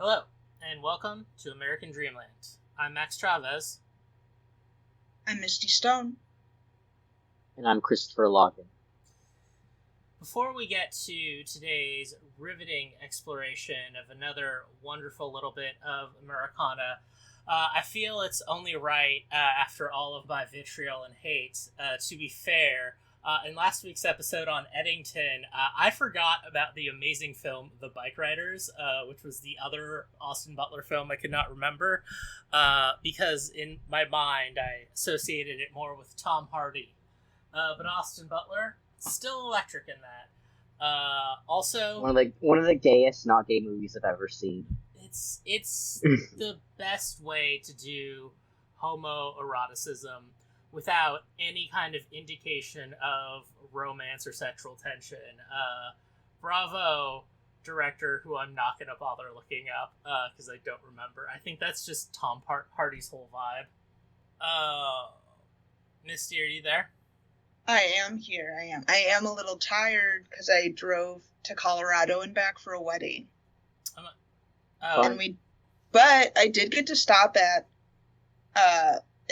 Hello, and welcome to American Dreamland. I'm Max Chavez. I'm Misty Stone. And I'm Christopher Logan. Before we get to today's riveting exploration of another wonderful little bit of Americana, I feel it's only right, after all of my vitriol and hate, to be fair. In last week's episode on Eddington, I forgot about the amazing film The Bike Riders, which was the other Austin Butler film I could not remember, because in my mind I associated it more with Tom Hardy. But Austin Butler, still electric in that. Also, one of the gayest not gay movies I've ever seen. It's the best way to do homoeroticism without any kind of indication of romance or sexual tension. Bravo, director, who I'm not going to bother looking up because I don't remember. I think that's just Tom Hardy's whole vibe. Misty, are you there? I am here. I am a little tired because I drove to Colorado and back for a wedding. But I did get to stop at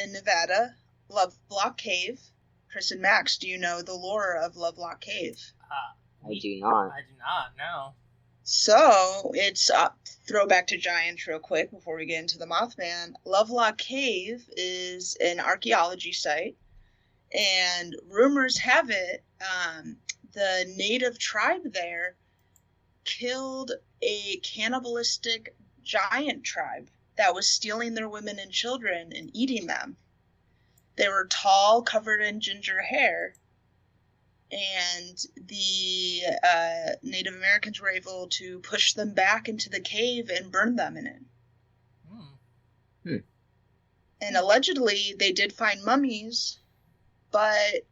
in Nevada, Lovelock Cave. Chris and Max, do you know the lore of Lovelock Cave? I do not. I do not, no. So, it's throwback to Giants real quick before we get into the Mothman. Lovelock Cave is an archaeology site, and rumors have it the native tribe there killed a cannibalistic giant tribe that was stealing their women and children and eating them. They were tall, covered in ginger hair, and the Native Americans were able to push them back into the cave and burn them in it. And allegedly, they did find mummies, but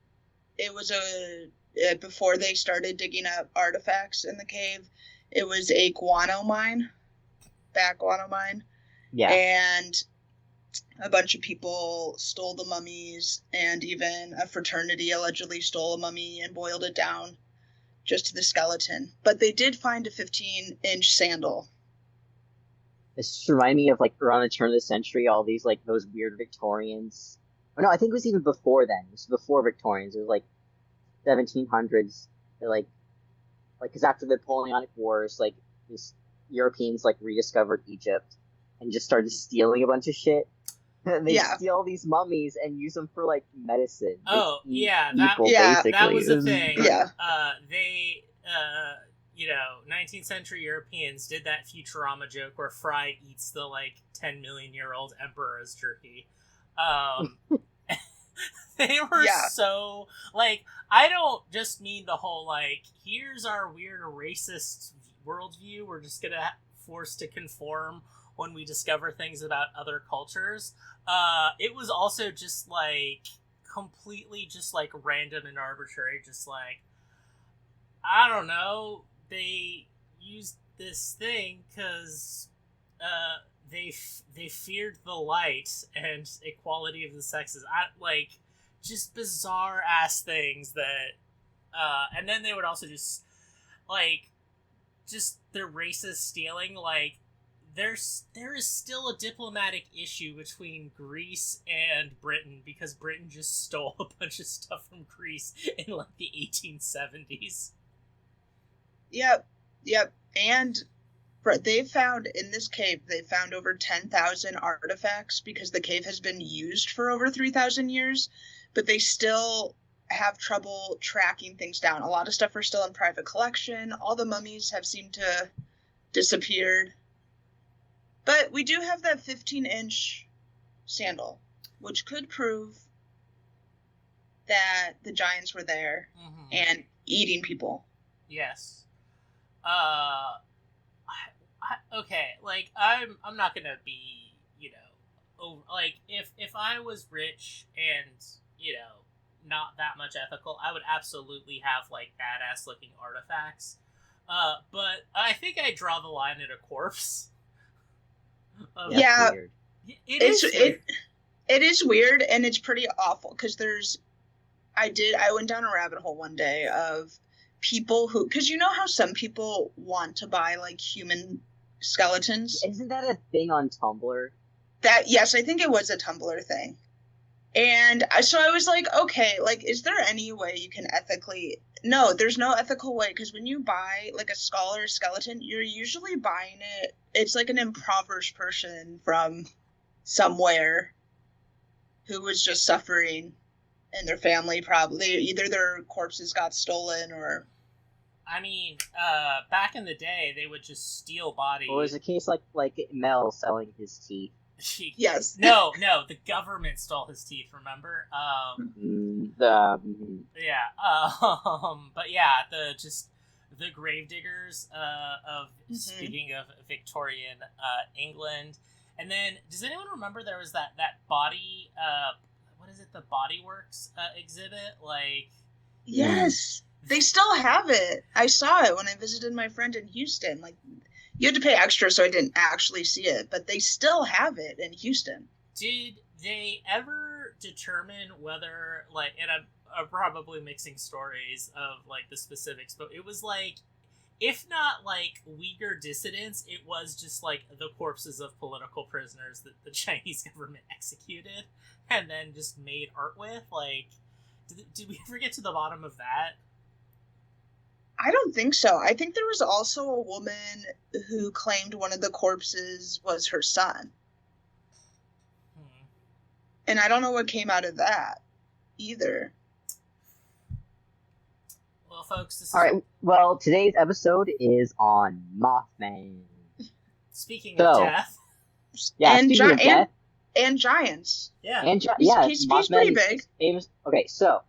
it was before they started digging up artifacts in the cave, it was a guano mine. Yeah. And a bunch of people stole the mummies, and even a fraternity allegedly stole a mummy and boiled it down just to the skeleton. But they did find a 15-inch sandal. This just reminded me of, around the turn of the century, all these, those weird Victorians. Oh, no, I think it was even before then. It was before Victorians. It was, 1700s. They're, because after the Napoleonic Wars, these Europeans, rediscovered Egypt and just started stealing a bunch of shit. And they steal these mummies and use them for, medicine. Oh, that was a thing. Yeah. They, 19th century Europeans did that Futurama joke where Fry eats the, 10 million year old emperor as jerky. They were so, I don't just mean the whole, here's our weird racist worldview, we're just gonna force to conform when we discover things about other cultures. It was also just, completely just, random and arbitrary, just, I don't know, they used this thing because, they feared the light and equality of the sexes. Just bizarre ass things that, and then they would also just their racist stealing. There is still a diplomatic issue between Greece and Britain because Britain just stole a bunch of stuff from Greece in the 1870s. Yep. And they found in this cave, they found over 10,000 artifacts because the cave has been used for over 3,000 years, but they still have trouble tracking things down. A lot of stuff are still in private collection. All the mummies have seemed to disappeared. But we do have that 15-inch sandal, which could prove that the giants were there and eating people. Yes. Okay, I'm not gonna be, over, if I was rich and, not that much ethical, I would absolutely have, badass looking artifacts. But I think I draw the line at a corpse. Weird. It is weird, and it's pretty awful, because I went down a rabbit hole one day of people who, because you know how some people want to buy human skeletons. Isn't that a thing on Tumblr? Yes, I think it was a Tumblr thing. And so I was like, okay, like, is there any way you can ethically... No, there's no ethical way, because when you buy, like, a skull or a skeleton, you're usually buying it... It's like an impoverished person from somewhere who was just suffering, and their family probably... Either their corpses got stolen or... I mean, back in the day, they would just steal bodies. Or was it a case like Mel selling his teeth? Yes. No, the government stole his teeth, remember? Yeah. But yeah, the gravediggers of, speaking of Victorian England. And then, does anyone remember there was that body, what is it, the Body Works exhibit? Like... Yes! They still have it. I saw it when I visited my friend in Houston. Like, you had to pay extra, so I didn't actually see it, but they still have it in Houston. Did they ever determine whether, like, and I'm probably mixing stories of, like, the specifics, but it was, like, if not, like, Uyghur dissidents, it was just, like, the corpses of political prisoners that the Chinese government executed and then just made art with? Like, did we ever get to the bottom of that? I don't think so. I think there was also a woman who claimed one of the corpses was her son. And I don't know what came out of that either. Well, folks, this is... Alright, well, today's episode is on Mothman. Speaking of death. Yeah, speaking of death. And giants. Yeah. He's pretty big. Famous. Okay, so,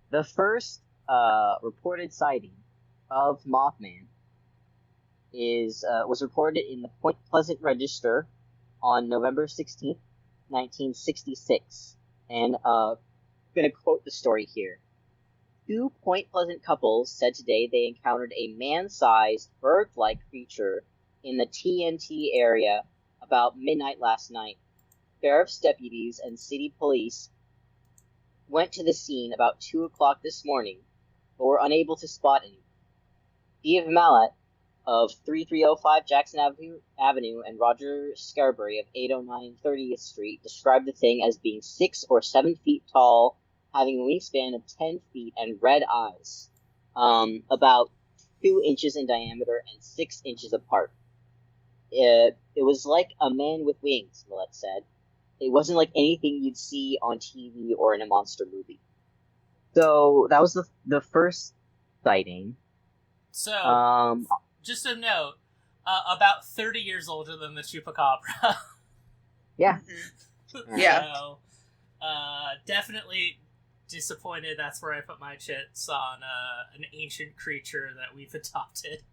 the first reported sighting of Mothman was reported in the Point Pleasant Register on November 16th, 1966. And I'm going to quote the story here. Two Point Pleasant couples said today they encountered a man-sized, bird-like creature in the TNT area about midnight last night. Sheriff's deputies and city police went to the scene about 2 o'clock this morning, but were unable to spot anyone. Steve Mallet of 3305 Jackson Avenue and Roger Scarberry of 809 30th Street described the thing as being 6 or 7 feet tall, having a wingspan of 10 feet and red eyes, about 2 inches in diameter and 6 inches apart. It was like a man with wings, Millett said. It wasn't like anything you'd see on TV or in a monster movie. So that was the first sighting. So, just a note, about 30 years older than the Chupacabra. Yeah. Yeah. So, definitely disappointed that's where I put my chips on an ancient creature that we've adopted.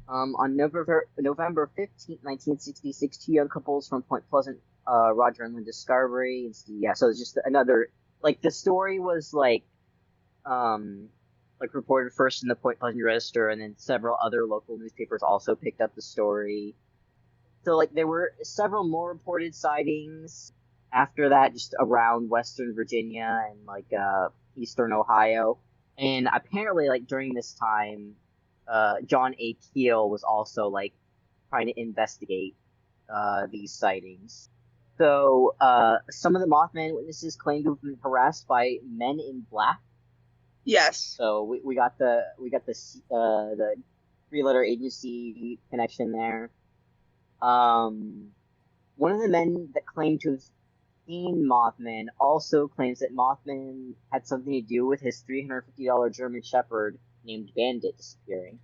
On November 15th, 1966, two young couples from Point Pleasant, Roger and Linda Scarberry, so it's just another, like, the story was, reported first in the Point Pleasant Register, and then several other local newspapers also picked up the story. So, there were several more reported sightings after that, just around Western Virginia and, Eastern Ohio. And apparently, during this time, John A. Keel was also, trying to investigate these sightings. So, some of the Mothman witnesses claimed to have been harassed by men in black. Yes. So we got the 3-letter agency connection there. One of the men that claimed to have seen Mothman also claims that Mothman had something to do with his $350 German Shepherd named Bandit disappearing.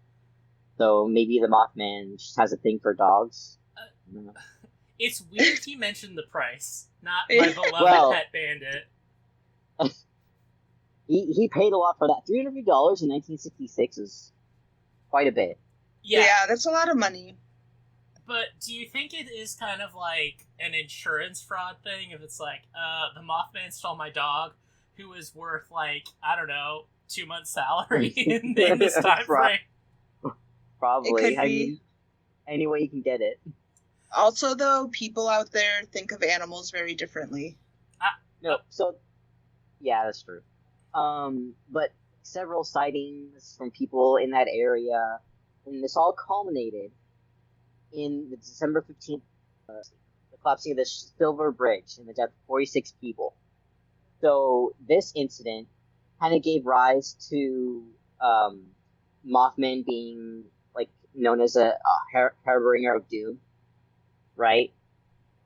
So maybe the Mothman just has a thing for dogs. It's weird he mentioned the price, not my beloved pet Bandit. He paid a lot for that. $350 in 1966 is quite a bit. Yeah, that's a lot of money. But do you think it is kind of like an insurance fraud thing? If it's the Mothman stole my dog, who is worth, I don't know, 2 months' salary in this time frame? Probably. I mean, any way you can get it. Also, though, people out there think of animals very differently. Yeah, that's true. But several sightings from people in that area, and this all culminated in the December 15th, the collapsing of the Silver Bridge and the death of 46 people. So this incident kind of gave rise to Mothman being like known as a harbinger of doom, right?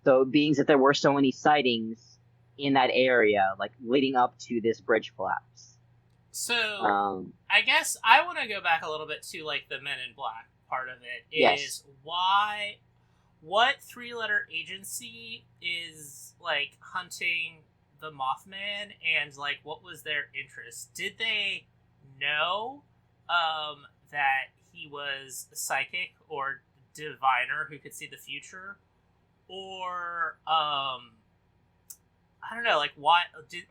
So being that there were so many sightings in that area, like leading up to this bridge collapse. So I guess I want to go back a little bit to like the Men in Black part of it. Yes. What 3-letter agency is like hunting the Mothman, and like what was their interest? Did they know that he was a psychic or diviner who could see the future, or I don't know, like why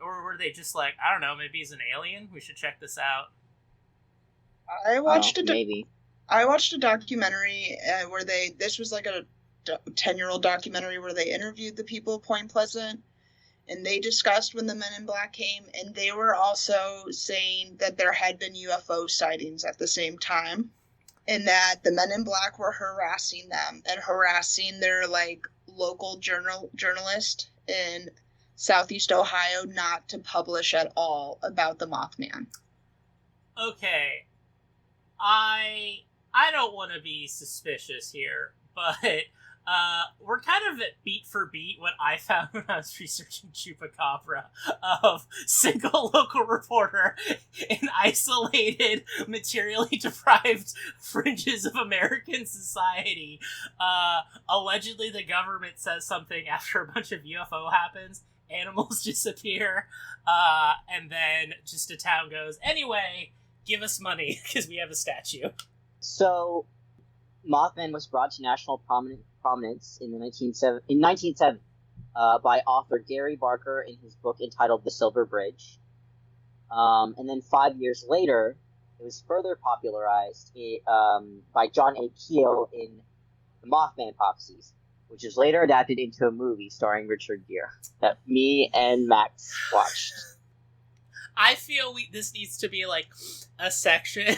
or were they just like, I don't know, maybe he's an alien, we should check this out? I watched maybe I watched a documentary where this was like a 10-year-old documentary where they interviewed the people of Point Pleasant, and they discussed when the Men in Black came, and they were also saying that there had been UFO sightings at the same time, and that the Men in Black were harassing them and harassing their like local journalist in Southeast Ohio not to publish at all about the Mothman. Okay, I don't want to be suspicious here, but we're kind of at beat for beat what I found when I was researching Chupacabra of single local reporter in isolated, materially deprived fringes of American society. Allegedly the government says something after a bunch of UFO happens, animals disappear, and then just a town goes, anyway, give us money because we have a statue. So Mothman was brought to national prominence in 1970 by author Gary Barker in his book entitled The Silver Bridge. And then 5 years later, it was further popularized by John A. Keel in The Mothman Prophecies, which is later adapted into a movie starring Richard Gere that me and Max watched. I feel this needs to be like a section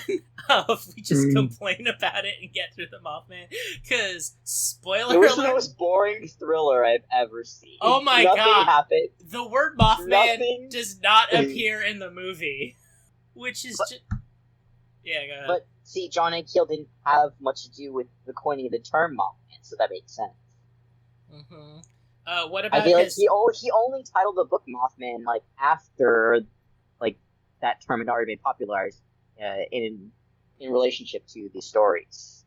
of we just complain about it and get through the Mothman, because spoiler alert, it was alert, the most boring thriller I've ever seen. Oh my Nothing god! happened. The word Mothman does not appear in the movie, which is just yeah. Go ahead. But see, John A. Keel didn't have much to do with the coining of the term Mothman, so that makes sense. What about I feel like he only titled the book Mothman like after like that term had already been popularized in relationship to the stories.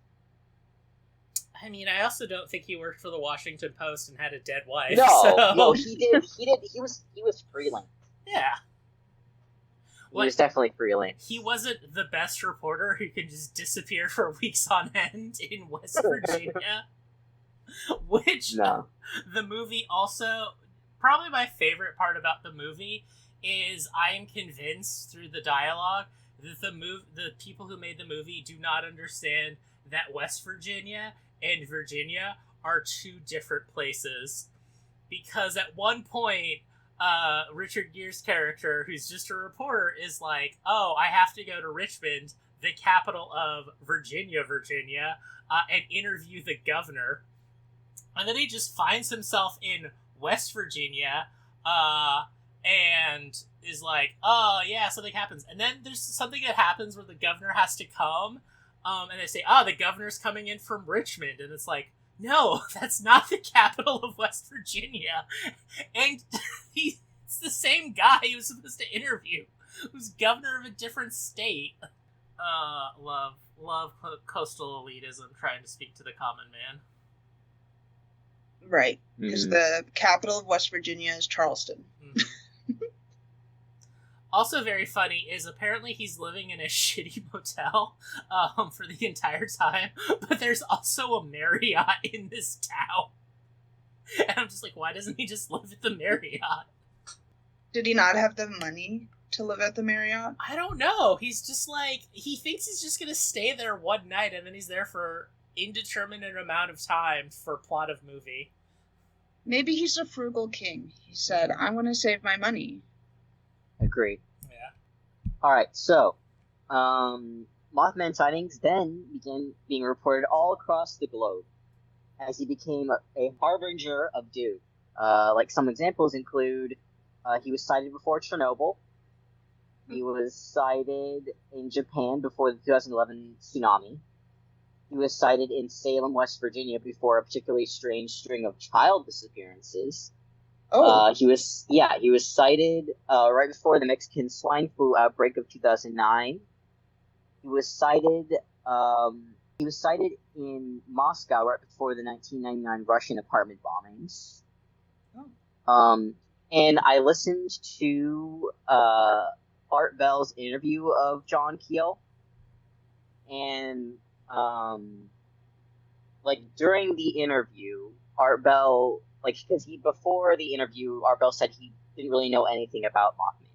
I mean, I also don't think he worked for the Washington Post and had a dead wife. No, he did. He was freelance. Yeah. He was definitely freelance. He wasn't the best reporter who could just disappear for weeks on end in West Virginia. Which, the movie also, probably my favorite part about the movie is I am convinced through the dialogue that the people who made the movie do not understand that West Virginia and Virginia are two different places. Because at one point, Richard Gere's character, who's just a reporter, is like, oh, I have to go to Richmond, the capital of Virginia, and interview the governor. And then he just finds himself in West Virginia, and is like, oh, yeah, something happens. And then there's something that happens where the governor has to come, and they say, oh, the governor's coming in from Richmond. And it's like, no, that's not the capital of West Virginia. And it's the same guy he was supposed to interview, who's governor of a different state. Love coastal elitism trying to speak to the common man. Right, because the capital of West Virginia is Charleston. Mm-hmm. Also very funny is apparently he's living in a shitty motel for the entire time, but there's also a Marriott in this town. And I'm just like, why doesn't he just live at the Marriott? Did he not have the money to live at the Marriott? I don't know. He's just like, he thinks he's just going to stay there one night, and then he's there for indeterminate amount of time for plot of movie. Maybe he's a frugal king. He said, I want to save my money. Agreed. Yeah. Alright, so, Mothman sightings then began being reported all across the globe. as he became a harbinger of doom. Like some examples include, he was sighted before Chernobyl. He was sighted in Japan before the 2011 tsunami. He was sighted in Salem, West Virginia before a particularly strange string of child disappearances. He was sighted right before the Mexican swine flu outbreak of 2009. He was sighted in Moscow right before the 1999 Russian apartment bombings. And I listened to Art Bell's interview of John Keel, and during the interview, Art Bell, before the interview, Art Bell said he didn't really know anything about Mothman.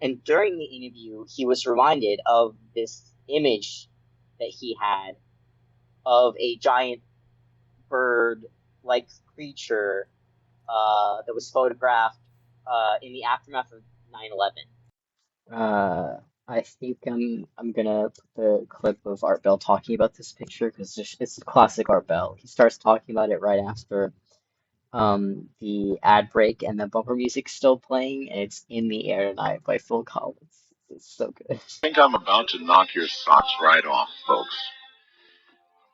And during the interview, he was reminded of this image that he had of a giant bird-like creature that was photographed in the aftermath of 9/11. I think I'm gonna put the clip of Art Bell talking about this picture because it's classic Art Bell. He starts talking about it right after the ad break and the bumper music's still playing, and it's "In the Air Tonight" by Phil Collins. It's so good. I think I'm about to knock your socks right off, folks.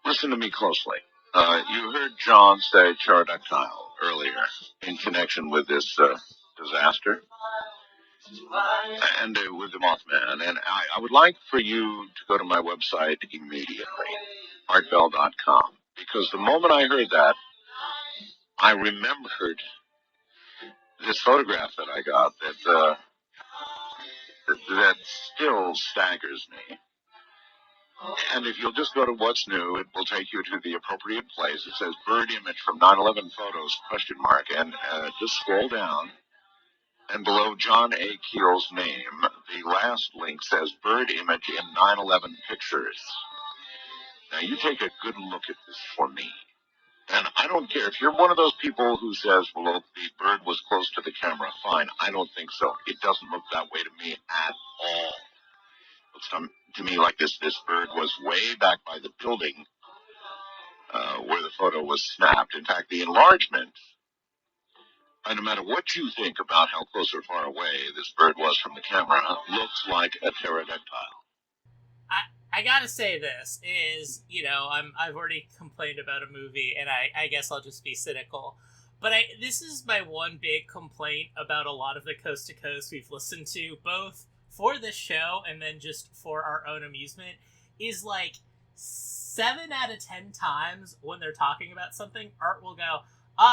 Listen to me closely. You heard John say pterodactyl earlier in connection with this disaster and with the Mothman. And I would like for you to go to my website immediately, artbell.com, because the moment I heard that, I remembered this photograph that I got that still staggers me. And if you'll just go to What's New, it will take you to the appropriate place. It says bird image from 9/11 photos, ? And just scroll down. And below John A. Keel's name, the last link says bird image in 9/11 pictures. Now you take a good look at this for me. And I don't care if you're one of those people who says, well, the bird was close to the camera. Fine. I don't think so. It doesn't look that way to me at all. Looks to me like this bird was way back by the building where the photo was snapped. In fact, the enlargement, and no matter what you think about how close or far away this bird was from the camera, looks like a pterodactyl. I gotta say this is, I've already complained about a movie, and I guess I'll just be cynical. But this is my one big complaint about a lot of the Coast to Coast we've listened to, both for this show and then just for our own amusement, is 7 out of 10 times when they're talking about something, Art will go,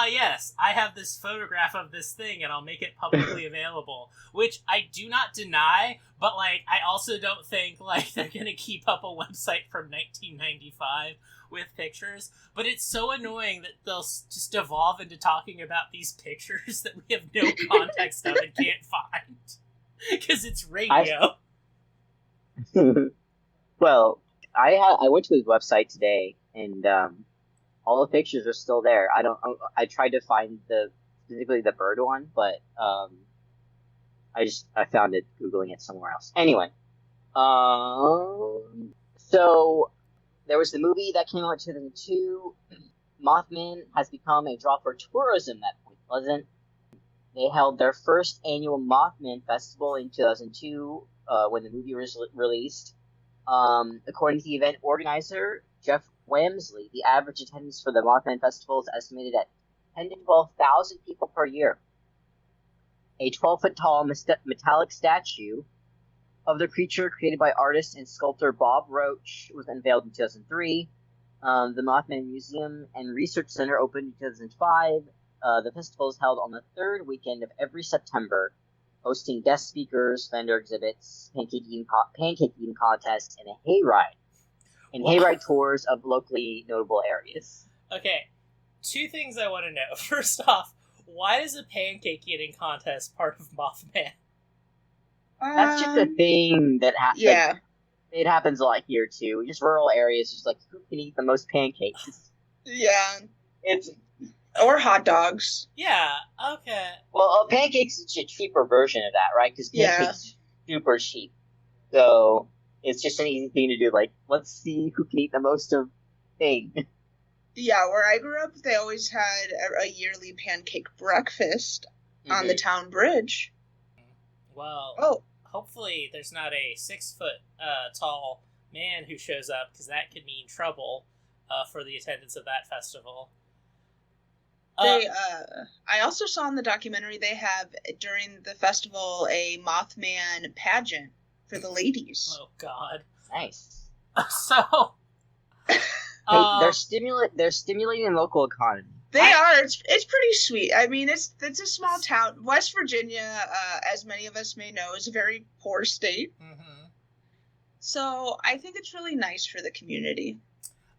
yes, I have this photograph of this thing and I'll make it publicly available, which I do not deny, but I also don't think they're gonna keep up a website from 1995 with pictures. But it's so annoying that they'll just devolve into talking about these pictures that we have no context of and can't find because it's radio. Well, I went to his website today, and all the pictures are still there. I tried to find specifically the bird one, but I found it Googling it somewhere else. Anyway, so there was the movie that came out in 2002. Mothman has become a draw for tourism at Point Pleasant. They held their first annual Mothman Festival in 2002 when the movie was released. According to the event organizer, Jeff Wamsley, the average attendance for the Mothman Festival is estimated at 10 to 12,000 people per year. A 12-foot-tall metallic statue of the creature created by artist and sculptor Bob Roach was unveiled in 2003. The Mothman Museum and Research Center opened in 2005. The festival is held on the third weekend of every September, hosting guest speakers, vendor exhibits, pancake eating contests, and a hayride. And hayride tours of locally notable areas. Okay, 2 things I want to know. First off, why is a pancake eating contest part of Mothman? That's just a thing that happens. Yeah. It happens a lot here too. Just rural areas, just who can eat the most pancakes? Yeah. Or hot dogs. Yeah, okay. Well, pancakes is a cheaper version of that, right? Because pancakes are super cheap. So it's just an easy thing to do. Let's see who can eat the most of thing. Yeah, where I grew up, they always had a yearly pancake breakfast on the town bridge. Well, hopefully there's not a 6-foot tall man who shows up, because that could mean trouble for the attendance of that festival. I also saw in the documentary they have, during the festival, a Mothman pageant for the ladies. Oh, God. Nice. So... Hey, they're stimulating local economy. They are. It's pretty sweet. I mean, it's a small town. West Virginia, as many of us may know, is a very poor state. Mm-hmm. So I think it's really nice for the community.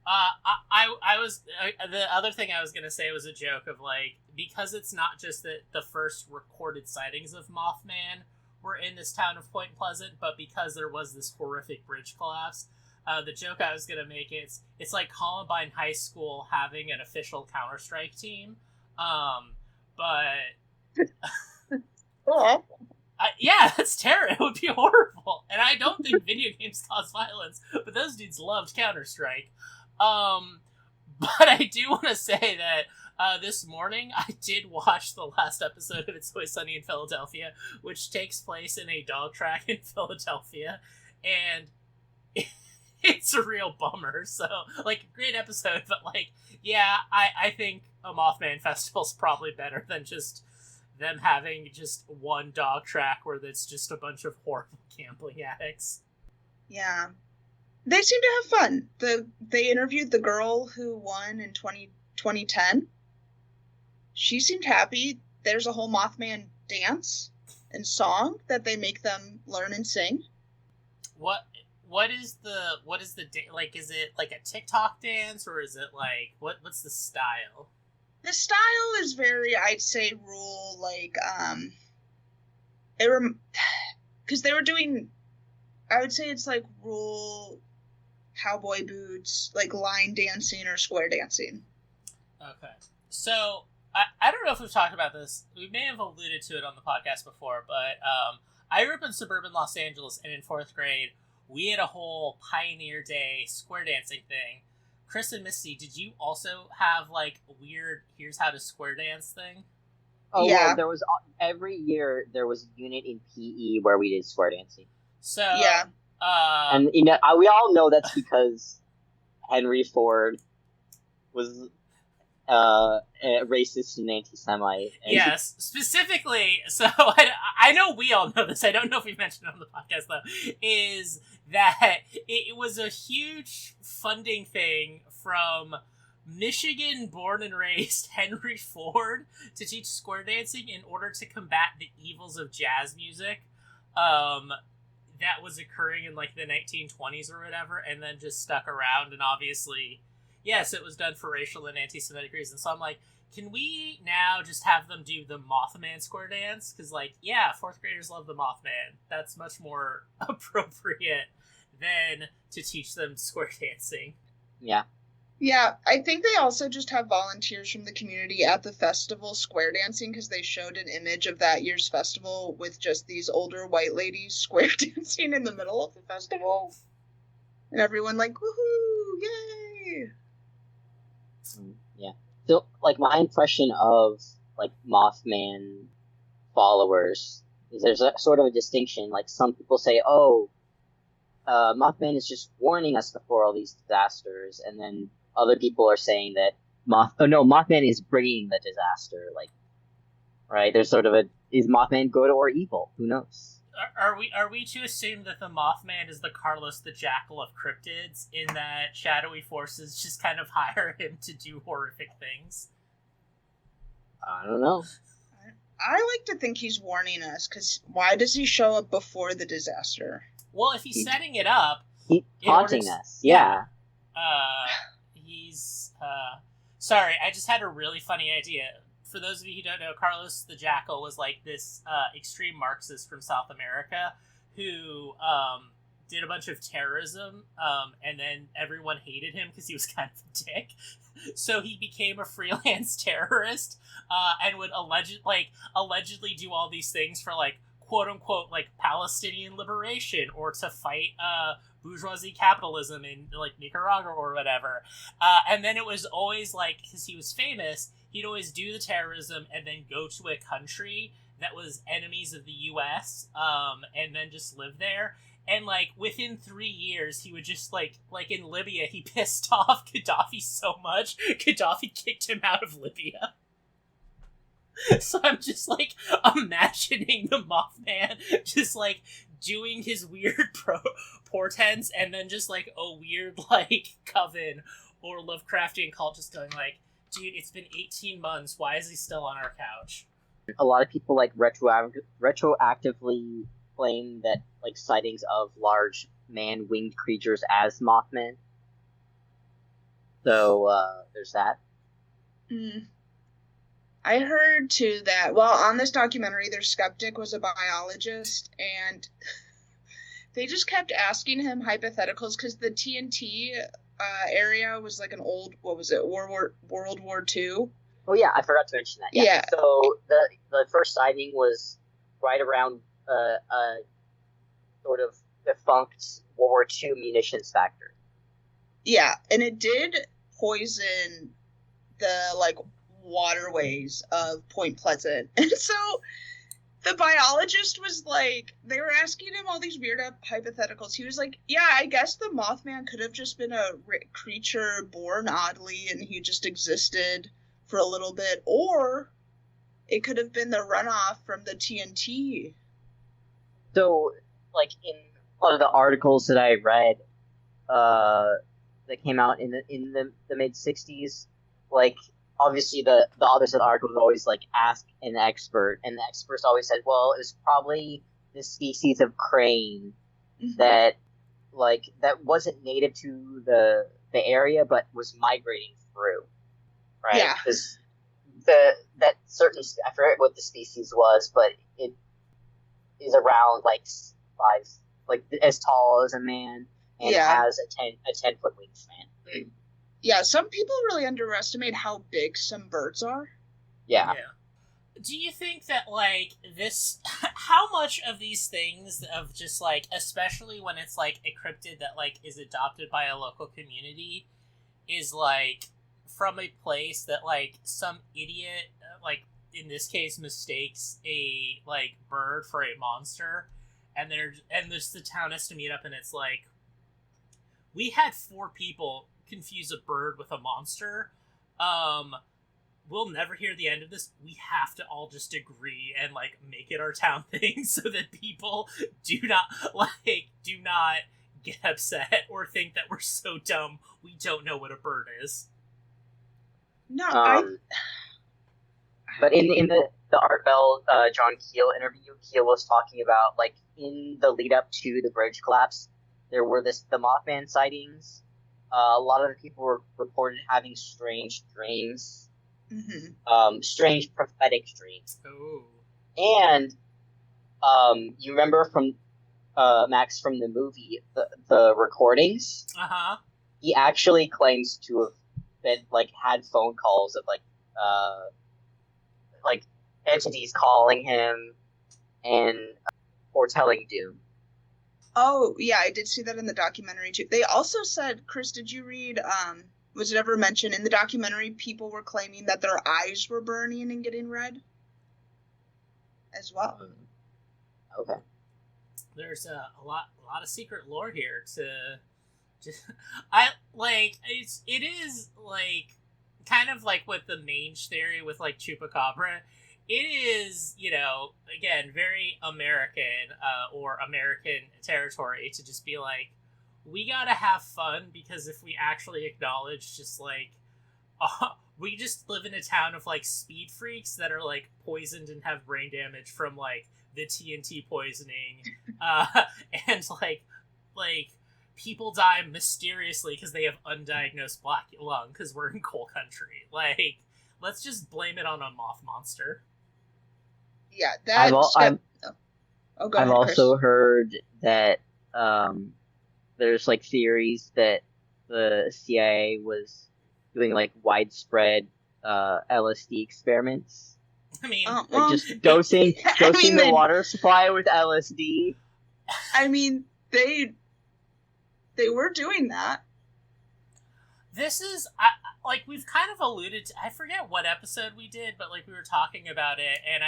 I was the other thing I was gonna say was a joke of, like, because it's not just that the first recorded sightings of Mothman were in this town of Point Pleasant, but because there was this horrific bridge collapse. The joke I was gonna make it's like Columbine High School having an official Counter-Strike team, but yeah, that's terrible. It would be horrible, and I don't think video games cause violence, but those dudes loved Counter-Strike. But I do want to say that this morning I did watch the last episode of It's Always Sunny in Philadelphia, which takes place in a dog track in Philadelphia, and it's a real bummer. So, like, great episode, but, like, yeah, I think a Mothman Festival's probably better than just them having just one dog track where it's just a bunch of horrible gambling addicts. Yeah. They seem to have fun. They interviewed the girl who won in 2010. She seemed happy. There's a whole Mothman dance and song that they make them learn and sing. What is the like? Is it like a TikTok dance, or is it like what's the style? The style is very, I'd say, rule, like, because they were doing, I would say it's like rule cowboy boots, like line dancing or square dancing. Okay. So, I don't know if we've talked about this. We may have alluded to it on the podcast before, but I grew up in suburban Los Angeles, and in 4th grade, we had a whole Pioneer Day square dancing thing. Chris and Misty, did you also have, like, a weird here's how to square dance thing? Oh, yeah. Well, there was, every year, there was a unit in PE where we did square dancing. So, yeah. And, you know, we all know that's because Henry Ford was a racist and anti-Semite. Yes, specifically, so I know we all know this, I don't know if we mentioned it on the podcast, though, is that it was a huge funding thing from Michigan born and raised Henry Ford to teach square dancing in order to combat the evils of jazz music that was occurring in, like, the 1920s or whatever, and then just stuck around. And obviously, yes, it was done for racial and anti-Semitic reasons. So I'm like, can we now just have them do the Mothman square dance? Because, like, yeah, 4th graders love the Mothman. That's much more appropriate than to teach them square dancing. Yeah. Yeah, I think they also just have volunteers from the community at the festival square dancing, because they showed an image of that year's festival with just these older white ladies square dancing in the middle of the festival. And everyone like, woohoo, yay! Yeah. So, like, my impression of, like, Mothman followers is there's a sort of a distinction. Like, some people say, oh, Mothman is just warning us before all these disasters, and then other people are saying that Mothman is bringing the disaster. Like, right? There's sort of is Mothman good or evil? Who knows? Are we to assume that the Mothman is the Carlos the Jackal of cryptids, in that shadowy forces just kind of hire him to do horrific things? I don't know. I like to think he's warning us, because why does he show up before the disaster? Well, if he's setting it up... He's taunting us, yeah. Sorry, I just had a really funny idea. For those of you who don't know, Carlos the Jackal was, like, this extreme Marxist from South America who did a bunch of terrorism, and then everyone hated him because he was kind of a dick. So he became a freelance terrorist and would allegedly do all these things for, like, quote unquote like Palestinian liberation or to fight bourgeoisie capitalism in like Nicaragua or whatever. And then it was always like, because he was famous, he'd always do the terrorism and then go to a country that was enemies of the U.S. And then just live there. And like within 3 years, he would just like in Libya, he pissed off Gaddafi so much, Gaddafi kicked him out of Libya. So I'm just like imagining the Mothman just like doing his weird portents, and then just like a weird like coven or Lovecraftian cult just going like, dude, it's been 18 months. Why is he still on our couch? A lot of people like retroactively claim that like sightings of large man-winged creatures as Mothman. So there's that. I heard too that, well, on this documentary, their skeptic was a biologist, and they just kept asking him hypotheticals because the TNT area was like an old, what was it, World War II? Oh yeah, I forgot to mention that. Yeah. So the first sighting was right around a sort of defunct World War II munitions factory. Yeah, and it did poison the like waterways of Point Pleasant. And so the biologist was like, they were asking him all these weird hypotheticals. He was like, yeah, I guess the Mothman could have just been a creature born oddly and he just existed for a little bit, or it could have been the runoff from the TNT. So like in one of the articles that I read that came out in the mid 60s, like obviously the authors of the article would always like ask an expert, and the experts always said, well, it was probably this species of crane that wasn't native to the area but was migrating through, right? Yeah. Because that certain, I forget what the species was, but it is around like 5, like as tall as a man, and has a 10-foot wingspan. Yeah, some people really underestimate how big some birds are. Yeah. Do you think that, like, this... How much of these things, of just, like, especially when it's, like, a cryptid that, like, is adopted by a local community, is, like, from a place that, like, some idiot, like, in this case, mistakes a, like, bird for a monster, and there's the town has to meet up, and it's, like, we had 4 people confuse a bird with a monster. We'll never hear the end of this. We have to all just agree and like make it our town thing so that people do not get upset or think that we're so dumb we don't know what a bird is. No, But in the Art Bell John Keel interview, Keel was talking about like in the lead up to the bridge collapse, there were the Mothman sightings. A lot of the people were reported having strange dreams, strange prophetic dreams. Oh. And you remember from Max from the movie the recordings? Uh-huh. He actually claims to have been like had phone calls of like entities calling him and foretelling doom. Oh, yeah, I did see that in the documentary, too. They also said, Chris, did you read, was it ever mentioned in the documentary, people were claiming that their eyes were burning and getting red? As well. Okay. There's a lot of secret lore here it is, like, kind of like with the mange theory with, like, Chupacabra. It is, you know, again, very American, or American territory to just be like, we gotta have fun, because if we actually acknowledge just, like, we just live in a town of, like, speed freaks that are, like, poisoned and have brain damage from, like, the TNT poisoning, and, like, people die mysteriously because they have undiagnosed black lung because we're in coal country. Like, let's just blame it on a moth monster. Yeah, that's... I've also heard that there's like theories that the CIA was doing like widespread LSD experiments I mean, like just dosing the water supply with LSD. I mean, they were doing that. This is like we've kind of alluded to. I forget what episode we did, but like we were talking about it, and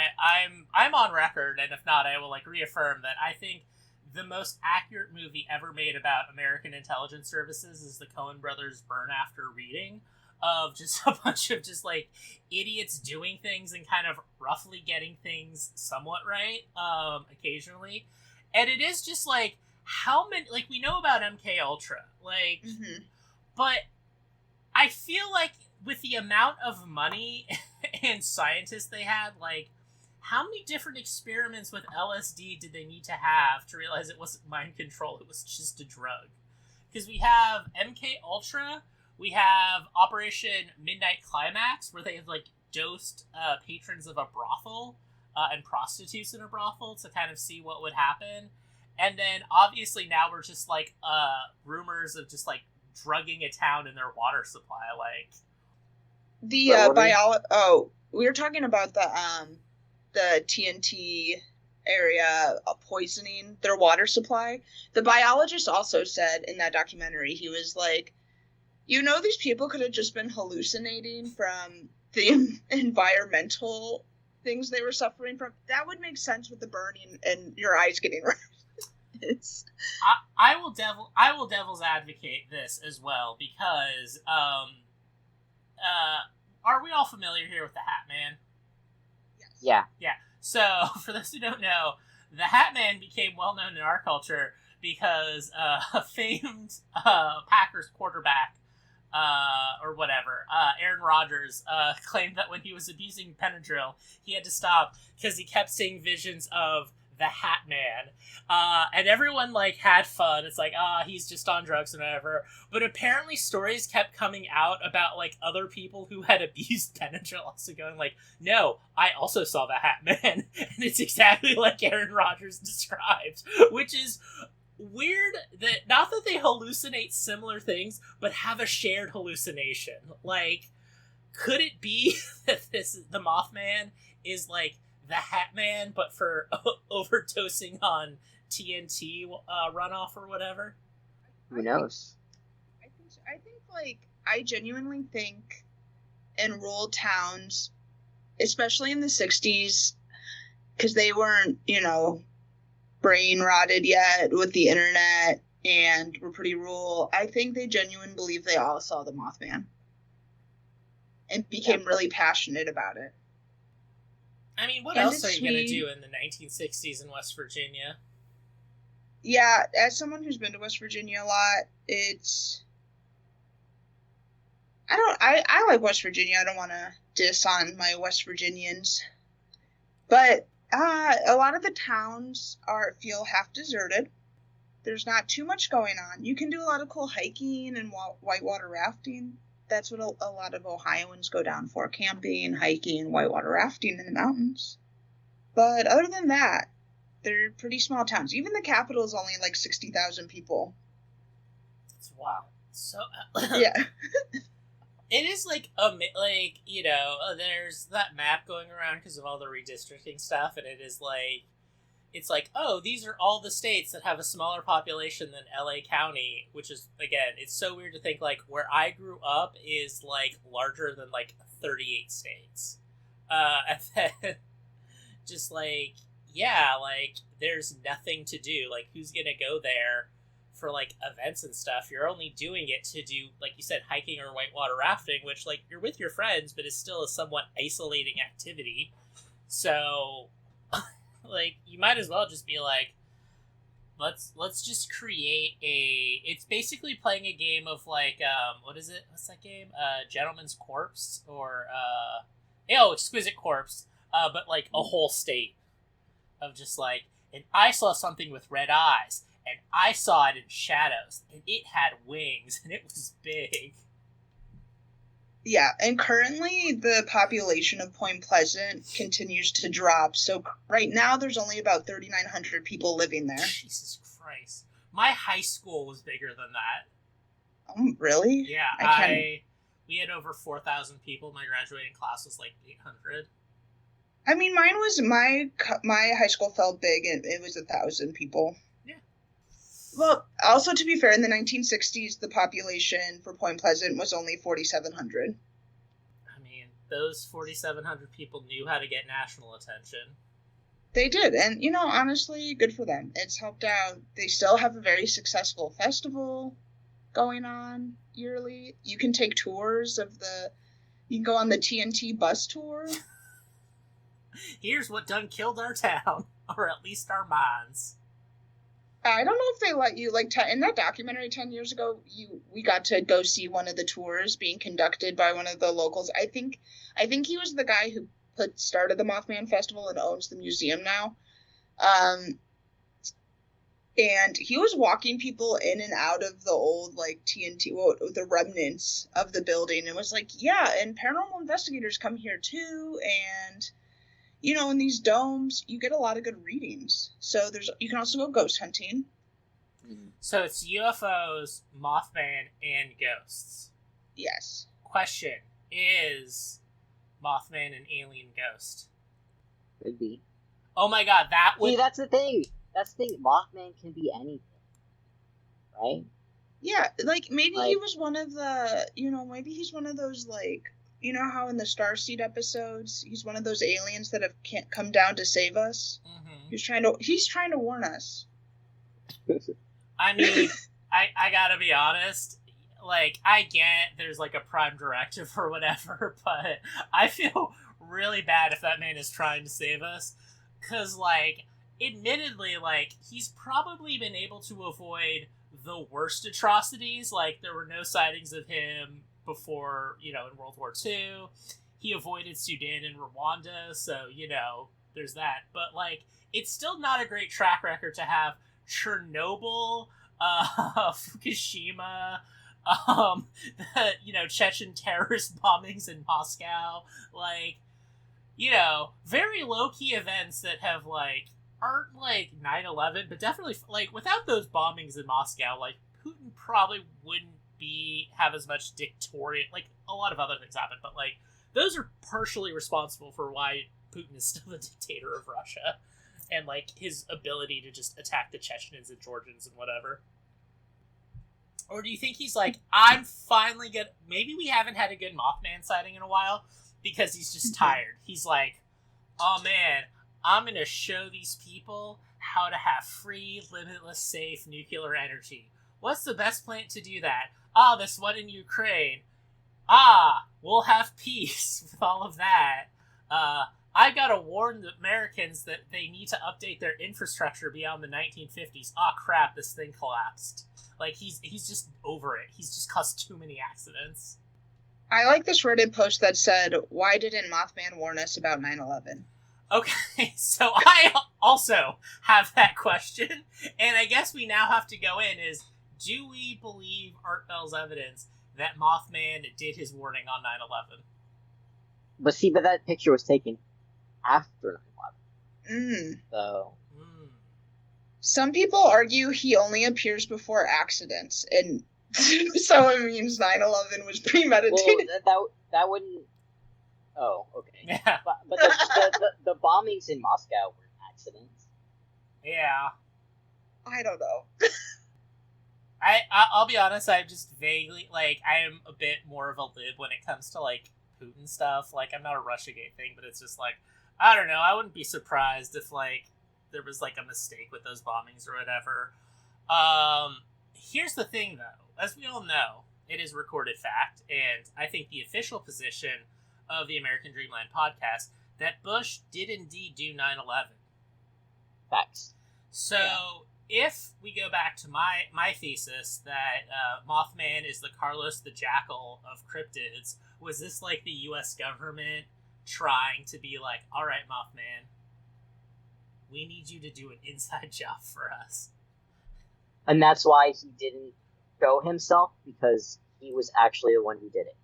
I'm on record, and if not, I will like reaffirm that I think the most accurate movie ever made about American intelligence services is the Coen Brothers' Burn After Reading, of just a bunch of just like idiots doing things and kind of roughly getting things somewhat right, occasionally, and it is just like how many, like, we know about MK Ultra, like, but I feel like with the amount of money and scientists they had, like, how many different experiments with LSD did they need to have to realize it wasn't mind control, it was just a drug? Because we have MK Ultra, we have Operation Midnight Climax, where they have, like, dosed patrons of a brothel and prostitutes in a brothel to kind of see what would happen. And then, obviously, now we're just, like, rumors of just, like, drugging a town in their water supply, like... The, we were talking about the TNT area poisoning their water supply. The biologist also said in that documentary, he was like, you know, these people could have just been hallucinating from the environmental things they were suffering from. That would make sense with the burning and your eyes getting red. I will devil's advocate this as well, because are we all familiar here with the Hat Man? Yes. Yeah. So for those who don't know, the Hat Man became well known in our culture because a famed Packers quarterback or whatever, Aaron Rodgers, claimed that when he was abusing Benadryl, he had to stop because he kept seeing visions of the Hat Man, and everyone like had fun. It's like, he's just on drugs and whatever. But apparently stories kept coming out about like other people who had abused Benadryl also going like, no, I also saw the Hat Man, and it's exactly like Aaron Rodgers described, which is weird. That not that they hallucinate similar things, but have a shared hallucination. Like, could it be that the Mothman is like the Hat Man, but for overdosing on TNT runoff or whatever? Who knows? I genuinely think in rural towns, especially in the 60s, because they weren't, brain rotted yet with the internet and were pretty rural, I think they genuinely believe they all saw the Mothman and became really passionate about it. I mean, what else are you going to do in the 1960s in West Virginia? Yeah, as someone who's been to West Virginia a lot, I like West Virginia. I don't want to diss on my West Virginians. But a lot of the towns feel half deserted. There's not too much going on. You can do a lot of cool hiking and whitewater rafting. That's what a lot of Ohioans go down for: camping, hiking, whitewater rafting in the mountains. But other than that, they're pretty small towns. Even the capital is only like 60,000 people. It's wild. So yeah, it is like there's that map going around because of all the redistricting stuff, and it's like, oh, these are all the states that have a smaller population than LA County, which is, again, it's so weird to think, like, where I grew up is, like, larger than, like, 38 states. And then, just, like, yeah, like, there's nothing to do. Like, who's gonna go there for, like, events and stuff? You're only doing it to do, like you said, hiking or whitewater rafting, which, like, you're with your friends, but is still a somewhat isolating activity. So... like, you might as well just be like, let's just create it's basically playing a game of like, what is it? What's that game? Gentleman's Corpse, or Exquisite Corpse, but like a whole state of just like, and I saw something with red eyes, and I saw it in shadows, and it had wings, and it was big. Yeah, and currently the population of Point Pleasant continues to drop. So right now there's only about 3,900 people living there. Jesus Christ. My high school was bigger than that. Really? Yeah, we had over 4,000 people. My graduating class was like 800. I mean, mine was my high school felt big, and it was 1,000 people. Yeah. Well, also to be fair, in the 1960s, the population for Point Pleasant was only 4,700. I mean, those 4,700 people knew how to get national attention. They did, and honestly, good for them. It's helped out. They still have a very successful festival going on yearly. You can take tours of you can go on the TNT bus tour. Here's what done killed our town, or at least our minds. I don't know if they let you, like, in that documentary 10 years ago, we got to go see one of the tours being conducted by one of the locals. I think he was the guy who started the Mothman Festival and owns the museum now. And he was walking people in and out of the old, like, TNT, the remnants of the building, and was like, yeah, and paranormal investigators come here too, and in these domes, you get a lot of good readings. So you can also go ghost hunting. So it's UFOs, Mothman, and ghosts. Yes. Question: is Mothman an alien ghost? Could be. Oh my god, that would... See, that's the thing. Mothman can be anything. Right? Yeah, like, maybe he was one of the, maybe he's one of those, like, how in the Starseed episodes, he's one of those aliens that can't come down to save us? Mm-hmm. He's trying to warn us. I mean, I gotta be honest, like, I get there's, like, a prime directive or whatever, but I feel really bad if that man is trying to save us, because, like, admittedly, like, he's probably been able to avoid the worst atrocities. Like, there were no sightings of him before, in World War II. He avoided Sudan and Rwanda, so, there's that. But, like, it's still not a great track record to have Chernobyl, Fukushima, the, Chechen terrorist bombings in Moscow. Like, very low-key events that have, like, aren't, like, 9/11, but definitely, like, without those bombings in Moscow, like, Putin probably wouldn't have as much dictatorial, like, a lot of other things happen, but, like, those are partially responsible for why Putin is still the dictator of Russia, and, like, his ability to just attack the Chechens and Georgians and whatever. Or do you think he's like, I'm finally maybe we haven't had a good Mothman sighting in a while, because he's just tired. He's like, oh man, I'm gonna show these people how to have free, limitless, safe nuclear energy. What's the best plant to do that? This one in Ukraine. We'll have peace with all of that. I gotta warn the Americans that they need to update their infrastructure beyond the 1950s. Crap, this thing collapsed. Like, he's just over it. He's just caused too many accidents. I like this Reddit post that said, why didn't Mothman warn us about 9/11? Okay, so I also have that question, and I guess we now have to go in is, do we believe Art Bell's evidence that Mothman did his warning on 9/11? But see, that picture was taken after 9/11. So... Some people argue he only appears before accidents, and so it means 9/11 was premeditated. Well, that wouldn't... Oh, okay. Yeah. But the bombings in Moscow were accidents. Yeah. I don't know. I'll be honest, I'm just vaguely, like, I am a bit more of a lib when it comes to, like, Putin stuff. Like, I'm not a Russiagate thing, but it's just, like, I don't know, I wouldn't be surprised if, like, there was, like, a mistake with those bombings or whatever. Here's the thing, though. As we all know, it is recorded fact, and I think the official position of the American Dreamland podcast, that Bush did indeed do 9/11. Facts. So, if we go back to my thesis that Mothman is the Carlos the Jackal of cryptids, was this like the U.S. government trying to be like, all right, Mothman, we need you to do an inside job for us? And that's why he didn't show himself, because he was actually the one who did it.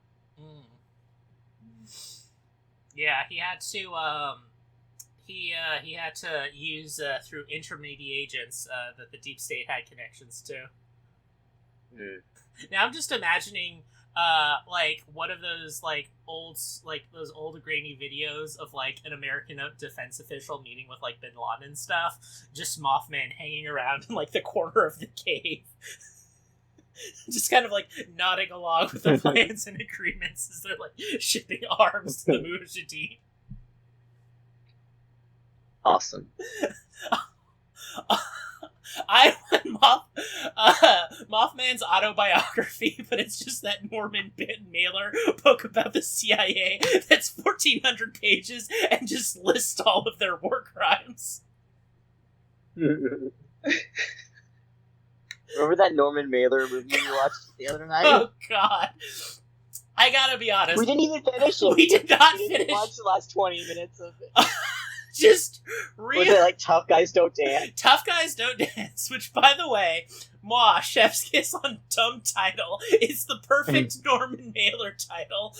Yeah, he had to. He had to use through intermediate agents that the deep state had connections to. Now I'm just imagining like one of those like those old grainy videos of like an American defense official meeting with like Bin Laden and stuff, just Mothman hanging around in like the corner of the cave. Just kind of like nodding along with the plans and agreements as they're like shipping arms to the Mujahideen. Awesome. I want Mothman's autobiography, but it's just that Norman Mailer book about the CIA that's 1,400 pages and just lists all of their war crimes. Remember that Norman Mailer movie we watched the other night? Oh, God. I gotta be honest. We didn't even finish it. We did not we finish. Didn't watch the last 20 minutes of it. Just Was it like Tough Guys Don't Dance? Tough Guys Don't Dance, which, by the way, Moi, Chef's Kiss on Dumb title, is the perfect Norman Mailer title.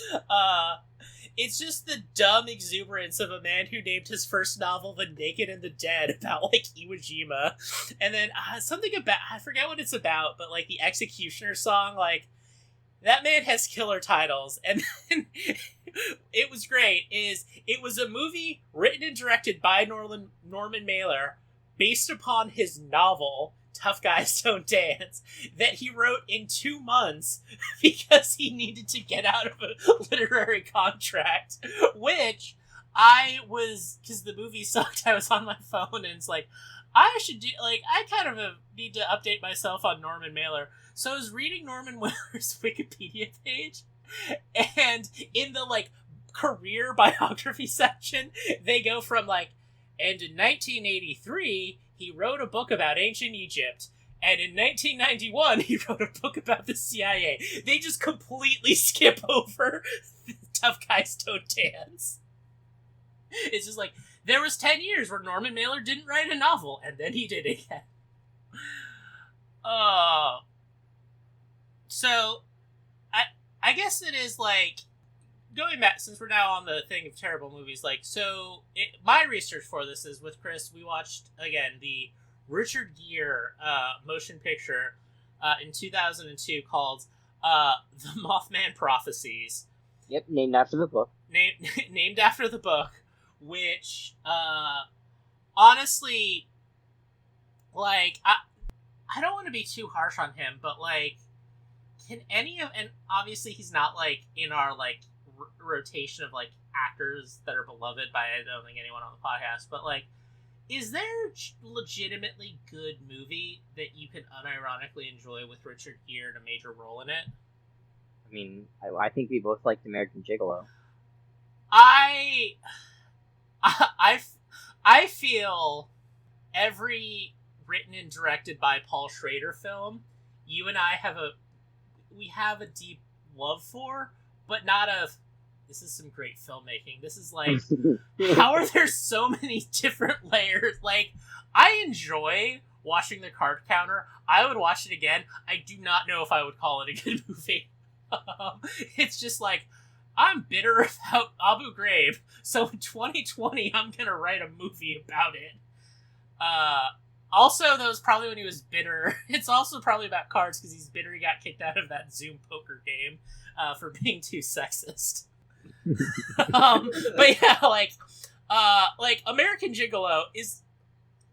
It's just the dumb exuberance of a man who named his first novel The Naked and the Dead about, like, Iwo Jima. And then something about, I forget what it's about, but, like, the Executioner song, like, that man has killer titles. And then it was great, it was a movie written and directed by Norman Mailer based upon his novel, Tough Guys Don't Dance, that he wrote in 2 months because he needed to get out of a literary contract, which because the movie sucked, I was on my phone and it's like, I kind of need to update myself on Norman Mailer. So I was reading Norman Mailer's Wikipedia page, and in the, like, career biography section, they go from, like, and in 1983, he wrote a book about ancient Egypt, and in 1991, he wrote a book about the CIA. They just completely skip over Tough Guys Don't Dance. It's just like, there was 10 years where Norman Mailer didn't write a novel, and then he did again. So, I guess it is, like, going back, since we're now on the thing of terrible movies, like, so, my research for this is, with Chris, we watched, again, the Richard Gere motion picture in 2002 called The Mothman Prophecies. Yep, named after the book. Named after the book, which, honestly, like, I don't want to be too harsh on him, but, like, can any of, and obviously he's not, like, in our, like, rotation of, like, actors that are beloved by, I don't think, anyone on the podcast, but, like, is there legitimately good movie that you can unironically enjoy with Richard Gere in a major role in it? I mean, I think we both liked American Gigolo. I feel every written and directed by Paul Schrader film, you and I have a deep love for, but not this is some great filmmaking. This is like, how are there so many different layers? Like, I enjoy watching The Card Counter. I would watch it again. I do not know if I would call it a good movie. It's just like, I'm bitter about Abu Ghraib, so in 2020, I'm gonna write a movie about it. Also, that was probably when he was bitter. It's also probably about cards, because he's bitter he got kicked out of that Zoom poker game for being too sexist. But yeah, like American Gigolo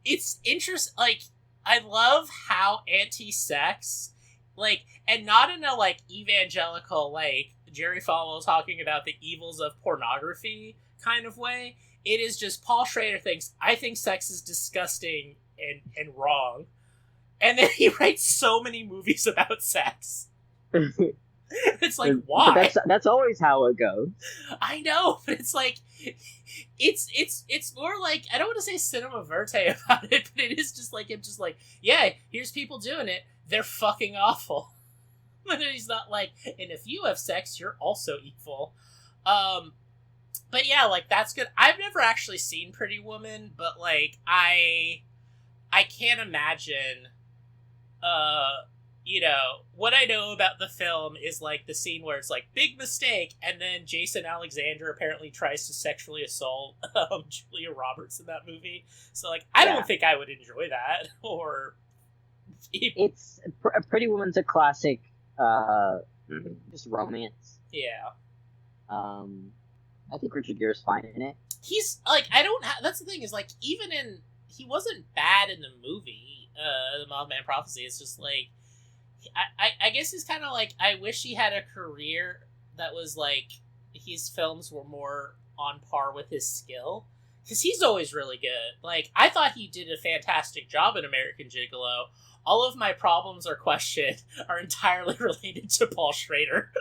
it's interesting. Like, I love how anti-sex, like, and not in a, like, evangelical, like, Jerry Falwell talking about the evils of pornography kind of way. It is just Paul Schrader thinks, I think sex is disgusting and wrong. And then he writes so many movies about sex. It's like, why? That's always how it goes. I know, but it's like, it's more like, I don't want to say cinema verte about it, but it is just like him just like, yeah, here's people doing it, they're fucking awful. And he's not like, and if you have sex, you're also evil. But yeah, like, that's good. I've never actually seen Pretty Woman, but, like, I can't imagine, you know, what I know about the film is, like, the scene where it's like, big mistake, and then Jason Alexander apparently tries to sexually assault Julia Roberts in that movie. So, like, I don't think I would enjoy that, or... Pretty Woman's a classic Just romance. Yeah. I think Richard Gere's fine in it. He's like, that's the thing is like, even in, he wasn't bad in the movie, the Mothman Prophecy. It's just like, I guess he's kind of like, I wish he had a career that was like, his films were more on par with his skill. Because he's always really good. Like, I thought he did a fantastic job in American Gigolo. All of my problems or questions are entirely related to Paul Schrader.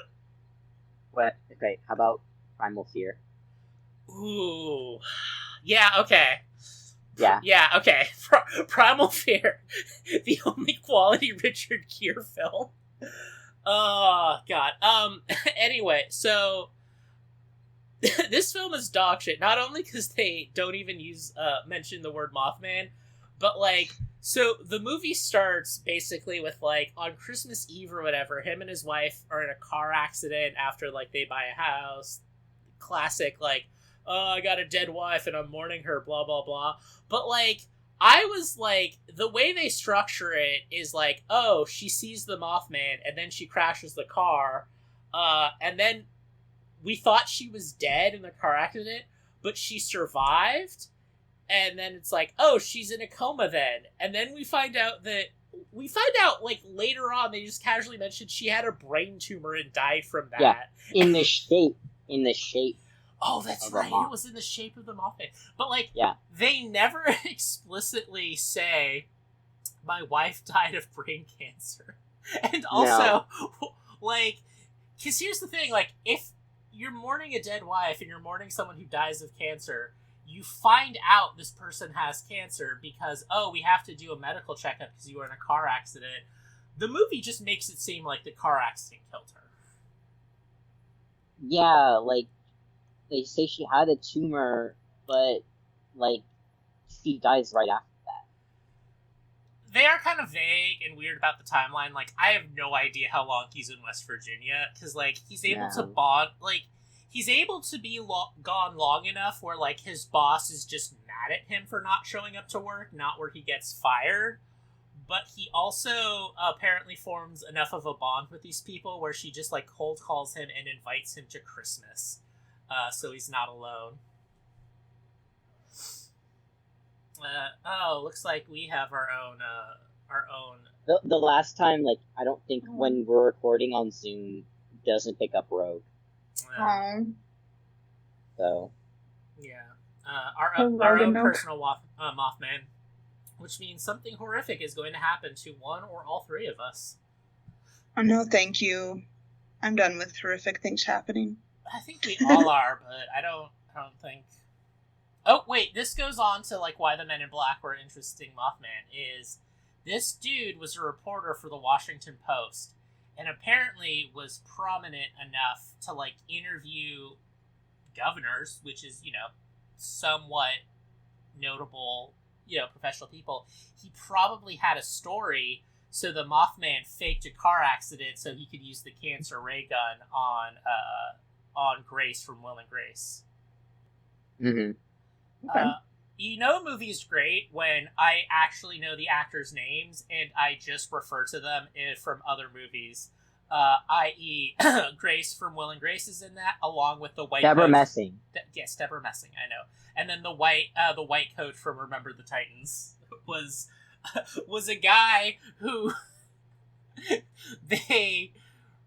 What? Okay, how about Primal Fear? Ooh. Yeah, okay. Yeah. Yeah, okay. Primal Fear. The only quality Richard Gere film. Oh, God. Anyway, so... this film is dog shit. Not only because they don't even mention the word Mothman, but, like... So, the movie starts, basically, with, like, on Christmas Eve or whatever, him and his wife are in a car accident after, like, they buy a house. Classic, like, oh, I got a dead wife and I'm mourning her, blah, blah, blah. But, like, I was, like, the way they structure it is, like, oh, she sees the Mothman and then she crashes the car, and then we thought she was dead in the car accident, but she survived. And then it's like, oh, she's in a coma then. And then we find out, like, later on, they just casually mentioned she had a brain tumor and died from that. Yeah, in the shape. Oh, that's right. It was in the shape of the Mothman. But, like, yeah. They never explicitly say, my wife died of brain cancer. And also, like, because here's the thing, like, if you're mourning a dead wife and you're mourning someone who dies of cancer, you find out this person has cancer because, oh, we have to do a medical checkup because you were in a car accident. The movie just makes it seem like the car accident killed her. Yeah, like, they say she had a tumor, but, like, she dies right after that. They are kind of vague and weird about the timeline. Like, I have no idea how long he's in West Virginia, because, like, he's able to bond, like, he's able to be gone long enough where, like, his boss is just mad at him for not showing up to work, not where he gets fired. But he also apparently forms enough of a bond with these people where she just, like, cold calls him and invites him to Christmas. So he's not alone. Looks like we have our own. The last time, like, I don't think when we're recording on Zoom doesn't pick up Rogue. So. Yeah. Our own personal Mothman. Which means something horrific is going to happen to one or all three of us. Oh, no, thank you. I'm done with horrific things happening. I think we all are, but I don't think... Oh, wait, this goes on to, like, why the Men in Black were interesting Mothman, is this dude was a reporter for the Washington Post, and apparently was prominent enough to, like, interview governors, which is, you know, somewhat notable, you know, professional people. He probably had a story, so the Mothman faked a car accident so he could use the cancer ray gun on Grace from Will and Grace. Mm-hmm. Okay. You know, a movie's great when I actually know the actors' names and I just refer to them from other movies. I.e., Grace from Will and Grace is in that, along with the white Deborah coach. Messing. Yes, Deborah Messing, I know. And then the white coach from Remember the Titans was a guy who they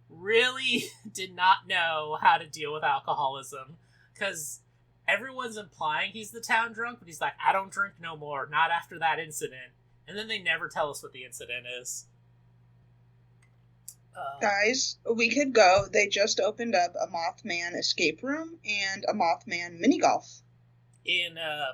really did not know how to deal with alcoholism, because everyone's implying he's the town drunk, but he's like, I don't drink no more, not after that incident. And then they never tell us what the incident is. Guys, we could go. They just opened up a Mothman escape room and a Mothman mini golf. In, I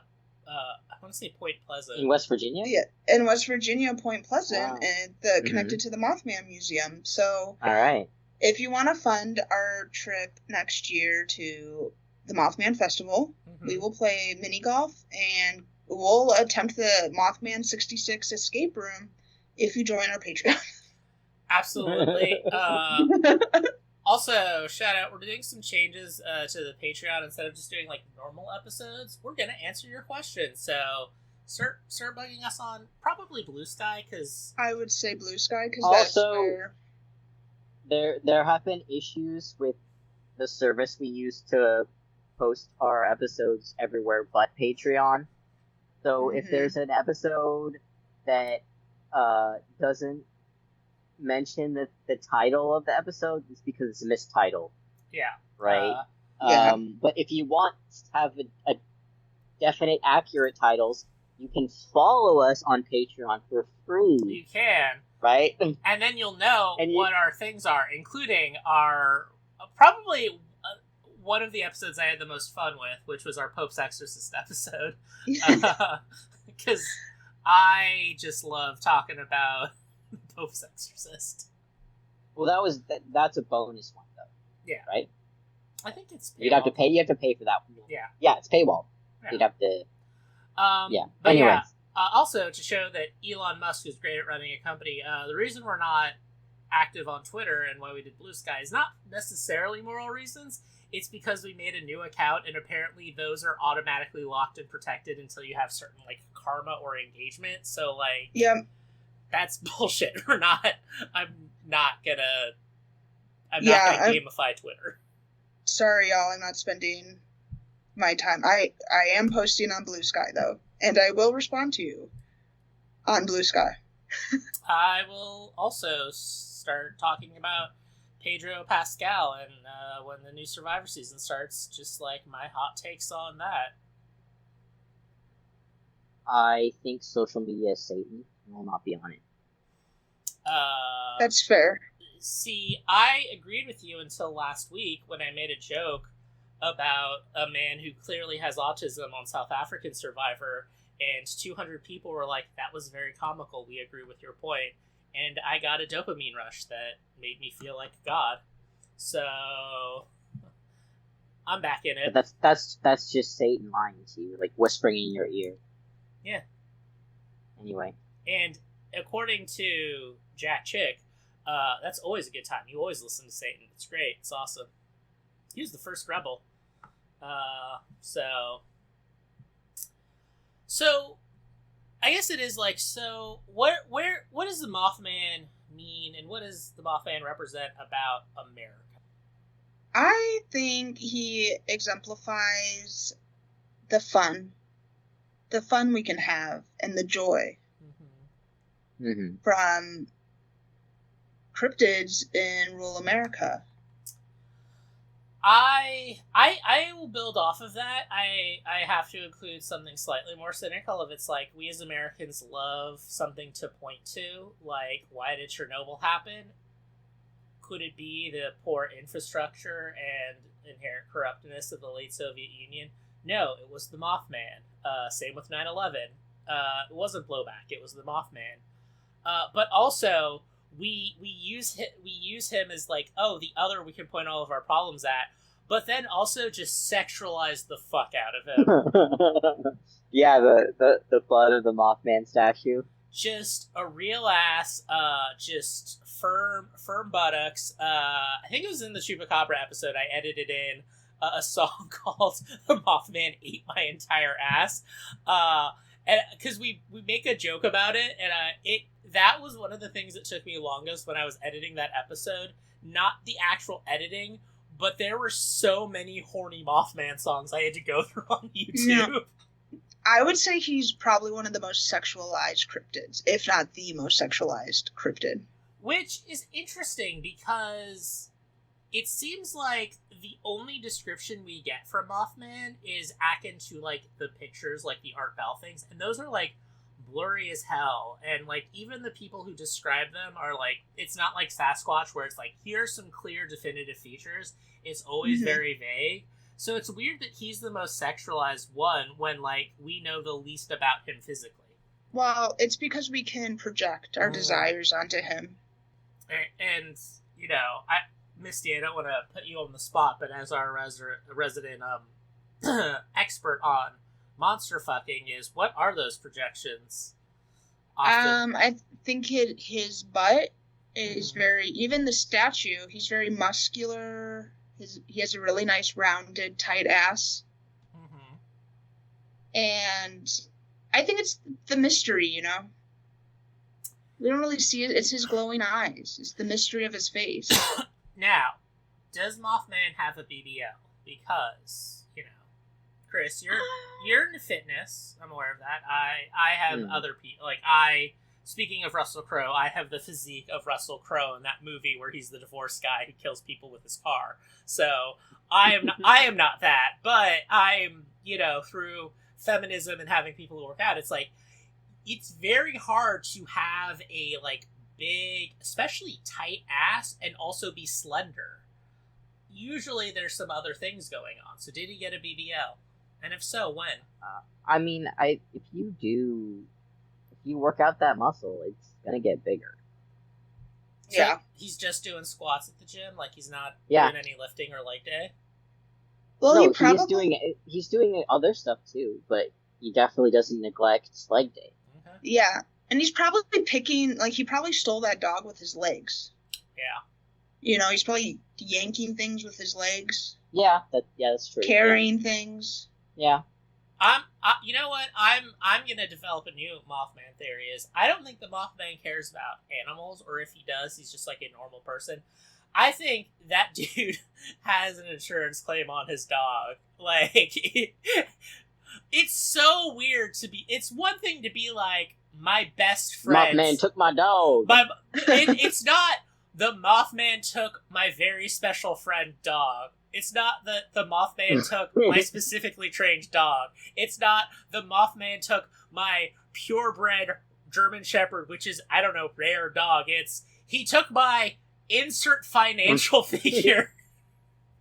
want to say Point Pleasant. In West Virginia? Yeah, in West Virginia, Point Pleasant, Wow. and connected to the Mothman Museum. So, all right. If you want to fund our trip next year to the Mothman Festival, we will play mini golf, and we'll attempt the Mothman 66 escape room if you join our Patreon. Absolutely. Also, shout out, we're doing some changes to the Patreon. Instead of just doing, like, normal episodes, we're going to answer your questions. So, start bugging us on probably Blue Sky, because... I would say Blue Sky, because that's where... there have been issues with the service we use to post our episodes everywhere but Patreon. So if there's an episode that doesn't mention the title of the episode, it's because it's mistitled. Yeah. Right? Yeah. But if you want to have a definite, accurate titles, you can follow us on Patreon for free. You can. Right? And then you'll know what our things are, including our probably one of the episodes I had the most fun with, which was our Pope's Exorcist episode. Because I just love talking about Pope's Exorcist. Well, that's a bonus one, though. Yeah. Right? I think it's paywall. You have to pay for that one. Yeah. Yeah, it's paywall. Yeah. You'd have to... yeah. But anyways. yeah, also, to show that Elon Musk is great at running a company, the reason we're not active on Twitter and why we did Blue Sky is not necessarily moral reasons. It's because we made a new account, and apparently those are automatically locked and protected until you have certain, like, karma or engagement. So, like, yeah, that's bullshit. I'm not gonna gamify Twitter. Sorry, y'all, I'm not spending my time. I am posting on Blue Sky, though, and I will respond to you on Blue Sky. I will also start talking about Pedro Pascal and when the new Survivor season starts, just like my hot takes on that. I think social media is Satan. I will not be on it. That's fair. See, I agreed with you until last week when I made a joke about a man who clearly has autism on South African Survivor, and 200 people were like, that was very comical, we agree with your point. And I got a dopamine rush that made me feel like God. So I'm back in it. But that's just Satan lying to you, like whispering in your ear. Yeah. Anyway. And according to Jack Chick, that's always a good time. You always listen to Satan. It's great. It's awesome. He was the first rebel. So I guess it is like, so what does the Mothman mean, and what does the Mothman represent about America? I think he exemplifies the fun we can have, and the joy from cryptids in rural America. I will build off of that. I have to include something slightly more cynical. If it's like, we as Americans love something to point to, like, why did Chernobyl happen? Could it be the poor infrastructure and inherent corruptness of the late Soviet Union? No, it was the Mothman. Same with 9/11. It wasn't blowback. It was the Mothman. But also, we use him as like, oh, the other we can point all of our problems at, but then also just sexualize the fuck out of him. Yeah, the blood of the Mothman statue. Just a real ass, just firm buttocks. I think it was in the Chupacabra episode. I edited in a song called "The Mothman Ate My Entire Ass," and because we make a joke about it, and that was one of the things that took me longest when I was editing that episode. Not the actual editing, but there were so many horny Mothman songs I had to go through on YouTube. Yeah. I would say he's probably one of the most sexualized cryptids, if not the most sexualized cryptid. Which is interesting because it seems like the only description we get from Mothman is akin to, like, the pictures, like the Art Bell things, and those are, like, blurry as hell, and, like, even the people who describe them are, like, it's not like Sasquatch where it's like, here's some clear definitive features. It's always very vague. So it's weird that he's the most sexualized one when, like, we know the least about him physically. Well, it's because we can project our desires onto him. And you know, Misty, I don't want to put you on the spot, but as our resident expert on monster fucking, what are those projections? I think his butt is very, even the statue, he's very muscular. He has a really nice rounded, tight ass. And I think it's the mystery, you know? We don't really see it. It's his glowing eyes. It's the mystery of his face. Now, does Mothman have a BBL? Because, Chris, you're into fitness. I'm aware of that. I have other people. Speaking of Russell Crowe, I have the physique of Russell Crowe in that movie where he's the divorced guy who kills people with his car. So I am not that, but I'm, through feminism and having people who work out, it's very hard to have a big, especially tight ass and also be slender. Usually there's some other things going on. So did he get a BBL? And if so, when? If you work out that muscle, it's gonna get bigger. So yeah. He's just doing squats at the gym, he's not doing any lifting or leg day? Well, no, he's doing other stuff too, but he definitely doesn't neglect leg day. Okay. Yeah. And he's probably picking, he probably stole that dog with his legs. Yeah. He's probably yanking things with his legs. Yeah, that's true. Carrying things. Yeah. You know what? I'm gonna develop a new Mothman theory. Is I don't think the Mothman cares about animals, or if he does, he's just a normal person. I think that dude has an insurance claim on his dog. It's so weird to be. It's one thing to be my best friend. Mothman took my dog. It's not the Mothman took my very special friend dog. It's not that the Mothman took my specifically trained dog. It's not the Mothman took my purebred German Shepherd, which is, I don't know, rare dog. It's, he took my insert financial figure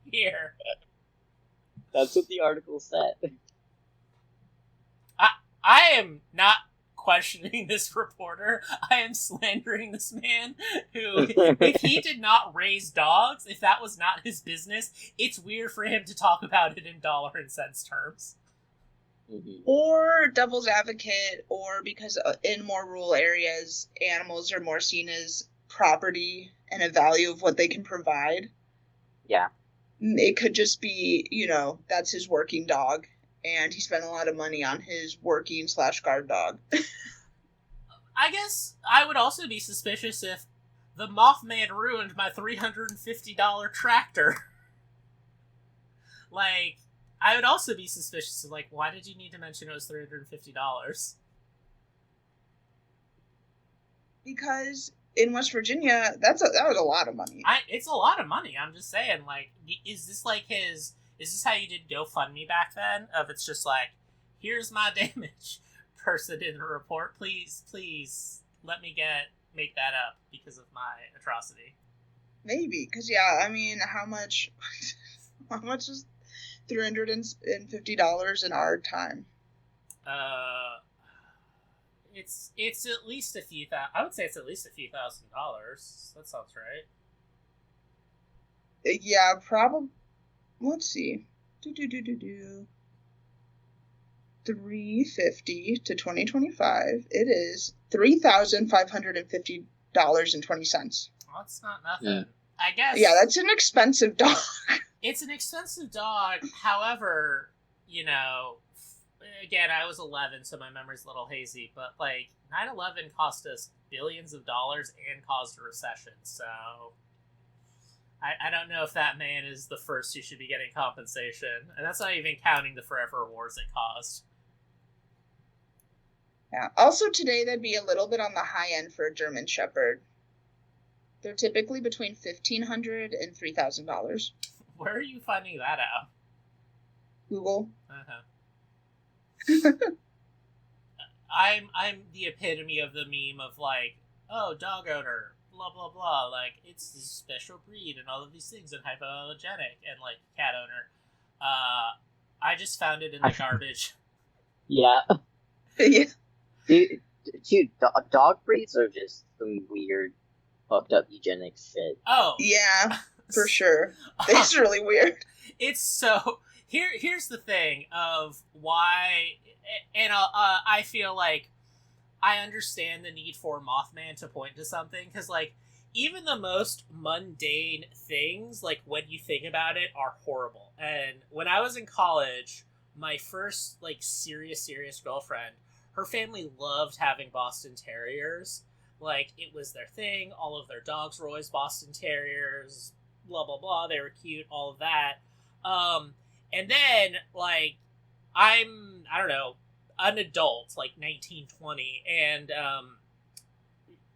here. That's what the article said. I am not questioning this reporter. I am slandering this man who, if he did not raise dogs, if that was not his business, it's weird for him to talk about it in dollar and cents terms. Mm-hmm. Or devil's advocate, or because in more rural areas, animals are more seen as property and a value of what they can provide. Yeah. It could just be, that's his working dog. And he spent a lot of money on his working/guard dog. I guess I would also be suspicious if the Mothman ruined my $350 tractor. I would also be suspicious of, why did you need to mention it was $350? Because in West Virginia, that was a lot of money. It's a lot of money. I'm just saying, is this his... Is this how you did GoFundMe back then? Of it's just here's my damage, person in the report. Please let me make that up because of my atrocity. Maybe, because how much is $350 in our time? It's at least a few thousand. I would say it's at least a few $1,000s. That sounds right. Yeah, probably. Let's see. 350 to 2025. It is $3,550.20. Well, that's not nothing. Yeah. I guess. Yeah, that's an expensive dog. It's an expensive dog. However, again, I was 11, so my memory's a little hazy. But 9/11 cost us billions of dollars and caused a recession. So I don't know if that man is the first who should be getting compensation. And that's not even counting the forever wars it caused. Yeah. Also today, that'd be a little bit on the high end for a German Shepherd. They're typically between $1,500 and $3,000. Where are you finding that out? Google. Uh-huh. I'm the epitome of the meme of oh, dog owner, blah blah blah, it's this special breed and all of these things and hypoallergenic, and cat owner. I just found it in the garbage. Yeah. Yeah. Dude, dog breeds are just some weird, fucked up eugenics shit. Oh. Yeah, for sure. It's really weird. It's so... Here's the thing of why... And I feel I understand the need for Mothman to point to something, because, even the most mundane things, when you think about it, are horrible. And when I was in college, my first, serious girlfriend, her family loved having Boston Terriers. Like, it was their thing. All of their dogs were always Boston Terriers, blah, blah, blah. They were cute, all of that. And then, like, I don't know, an adult, like 19, 20, and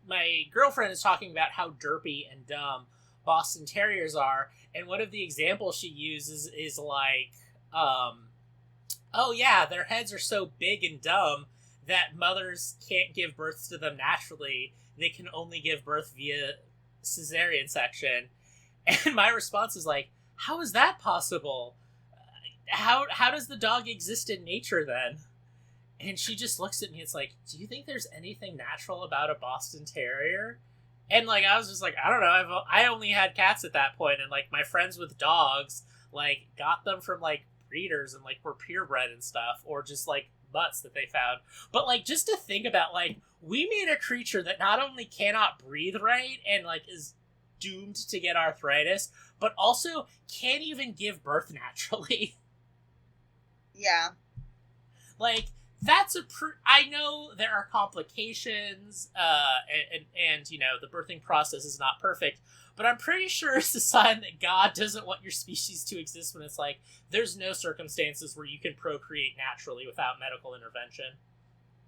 my girlfriend is talking about how derpy and dumb Boston Terriers are, and one of the examples she uses is like, oh yeah, their heads are so big and dumb that mothers can't give birth to them naturally. They can only give birth via cesarean section. And my response is like, how is that possible? How does the dog exist in nature then? And she just looks at me. It's like, do you think there's anything natural about a Boston Terrier? And like, I was just like, I don't know. I only had cats at that point, and like my friends with dogs like got them from like breeders and like were purebred and stuff, or just like butts that they found. But like, just to think about, like, we made a creature that not only cannot breathe right and like is doomed to get arthritis, but also can't even give birth naturally. Yeah. Like, that's I know there are complications, and you know, the birthing process is not perfect, but I'm pretty sure it's a sign that God doesn't want your species to exist when it's like, there's no circumstances where you can procreate naturally without medical intervention.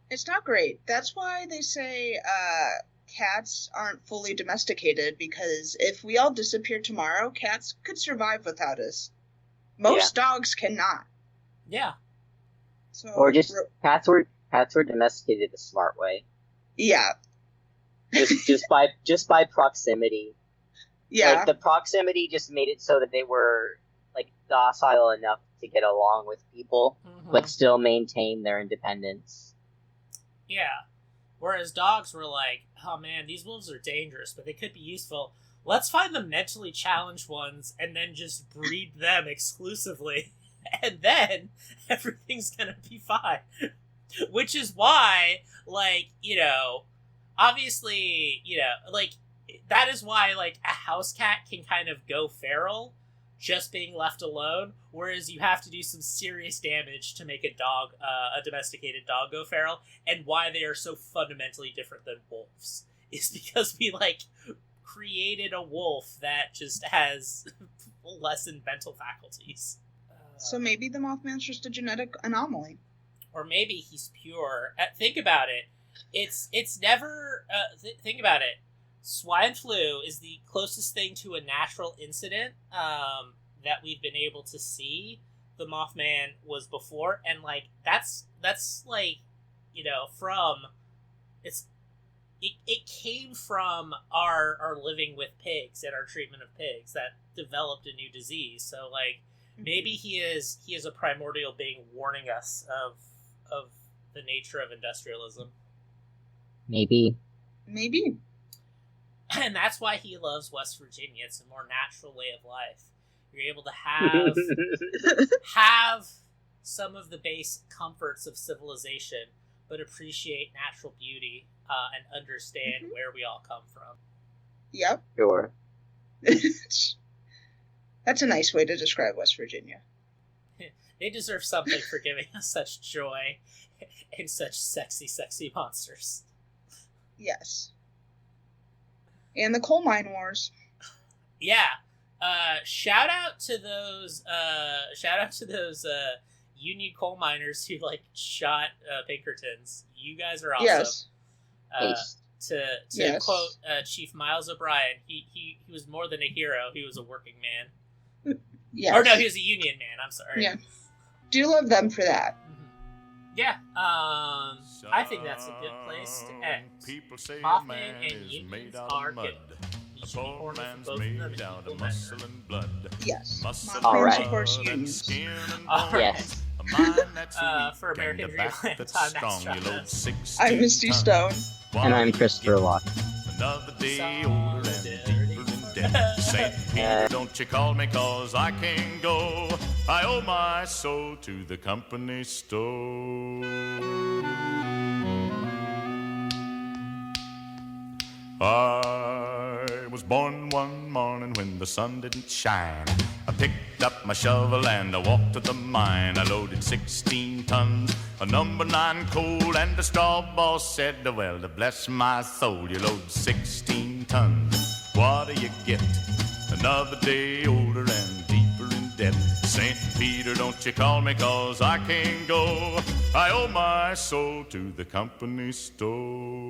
It's not great. That's why they say cats aren't fully domesticated, because if we all disappear tomorrow, cats could survive without us. Most dogs cannot. Yeah. So, or just cats were domesticated the smart way. Yeah. just by proximity. Yeah. Like, the proximity just made it so that they were like docile enough to get along with people, but still maintain their independence. Yeah. Whereas dogs were like, oh man, these wolves are dangerous, but they could be useful. Let's find the mentally challenged ones and then just breed them exclusively. And then everything's gonna be fine. Which is why, like, you know, obviously, you know, like, that is why, like, a house cat can kind of go feral just being left alone, whereas you have to do some serious damage to make a domesticated dog go feral, and why they are so fundamentally different than wolves is because we, like, created a wolf that just has lessened mental faculties. So maybe the Mothman's just a genetic anomaly. Or maybe he's pure. Think about it. It's never... think about it. Swine flu is the closest thing to a natural incident that we've been able to see the Mothman was before. And, like, that's like, you know, from... It came from our living with pigs and our treatment of pigs that developed a new disease. So, like, maybe he is a primordial being warning us of the nature of industrialism. Maybe. And that's why he loves West Virginia. It's a more natural way of life. You're able to have some of the base comforts of civilization, but appreciate natural beauty and understand where we all come from. Yep. Sure. That's a nice way to describe West Virginia. They deserve something for giving us such joy and such sexy, sexy monsters. Yes. And the coal mine wars. Yeah. Shout out to those Union coal miners who, like, shot Pinkertons. You guys are awesome. Yes. To quote Chief Miles O'Brien, he was more than a hero. He was a working man. Yes. Or no, he was a Union man. I'm sorry. Yeah. Do love them for that. Yeah. I think that's a good place to end. Mothman and Unions are good. You should be horny for both of them in equal measure. Yes. All right. Mothman supports unions. All right. Yes. For American Dreamland, I'm Max Chavez. I'm Misty Stone. And I'm Christopher Locke. Another day older and deeper in debt. St. Peter, don't you call me, 'cause I can't go. I owe my soul to the company store. I was born one morning when the sun didn't shine. I picked up my shovel and I walked to the mine. I loaded 16 tons A number 9 coal, and the straw boss said, well, to bless my soul, you load 16 tons. What do you get? Another day older and deeper in debt. St. Peter, don't you call me, 'cause I can't go. I owe my soul to the company store.